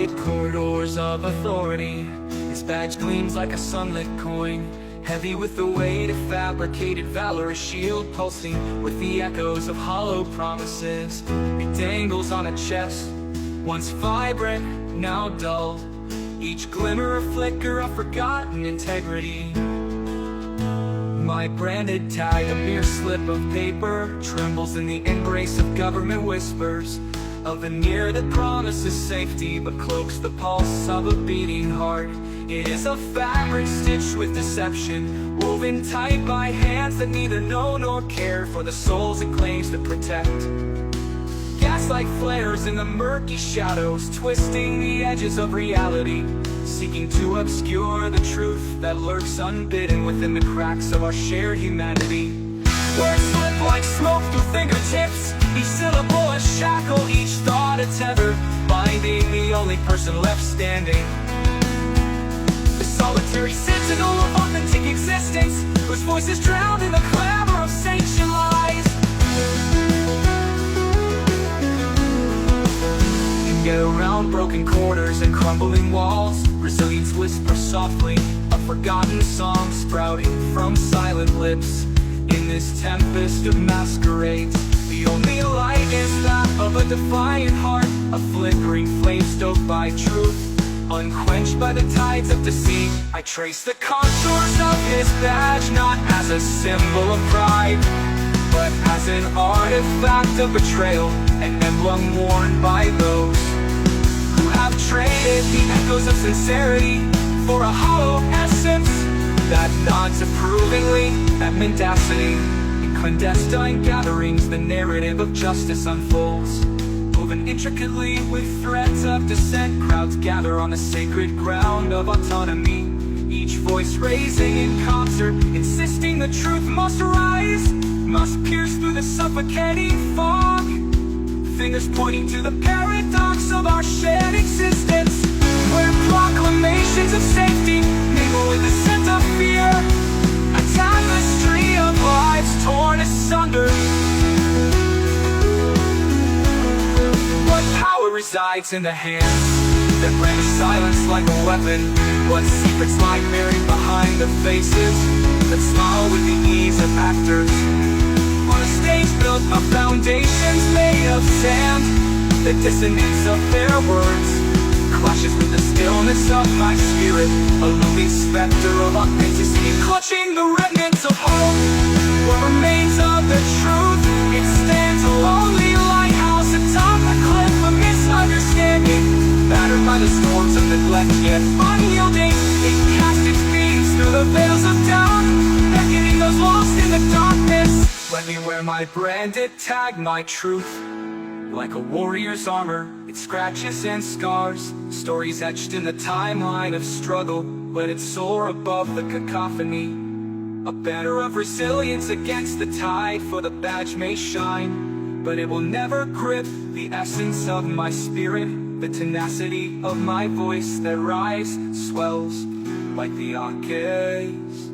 paved corridors of authority. His badge gleams like a sunlit coin, heavy with the weight of fabricated valor, a shield pulsing with the echoes of hollow promises. It dangles on a chest, once vibrant, now dulled, each glimmer a flicker of forgotten integrity. My branded tag, a mere slip of paper, trembles in the embrace of government whispers, a veneer that promises safety but cloaks the pulse of a beating heart. It is a fabric stitched with deception, woven tight by hands that neither know nor care for the souls it claims to protect. Gaslight flares in the murky shadows, twisting the edges of reality, seeking to obscure the truth that lurks unbidden within the cracks of our shared humanity. Words slip like smoke through fingertips, each syllable a shackle, each thought a tether, binding the only person left standing. The solitary sentinel of authentic existence, whose voice is drowned in the clamor of sanctioned lies. Get around broken corners and crumbling walls, resilience whispers softly, a forgotten song sprouting from silent lips. In this tempest of masquerades, the only light is that of a defiant heart, a flickering flame stoked by truth, unquenched by the tides of deceit. I trace the contours of his badge, not as a symbol of pride, but as an artifact of betrayal, an emblem worn by those who have traded the echoes of sincerity for a hollow essence that nods approvingly at mendacity. In clandestine gatherings, the narrative of justice unfolds, woven intricately with threads of dissent. Crowds gather on the sacred ground of autonomy, each voice raising in concert, insisting the truth must rise, must pierce through the suffocating fog, fingers pointing to the paradox of our shared existence, where proclamations of safety mingle with the scent of fear, a tapestry of lives torn asunder. What power resides in the hands that brandish silence like a weapon? What secrets lie buried behind the faces that smile with the ease of actors? On a stage built of foundations made of sand, the dissonance of their words clashes with the stillness of my spirit, a looming specter of authenticity, clutching the remnants of hope, what remains of the truth. It stands a lonely lighthouse atop the cliff of misunderstanding, battered by the storms of neglect, yet unyielding. It casts its beams through the veils of doubt, beckoning those lost in the darkness. Let me wear my branded tag, my truth, like a warrior's armor. It scratches and scars, stories etched in the timeline of struggle. Let it soar above the cacophony, a banner of resilience against the tide. For the badge may shine, but it will never grip the essence of my spirit, the tenacity of my voice that rise, swells like the Anca's.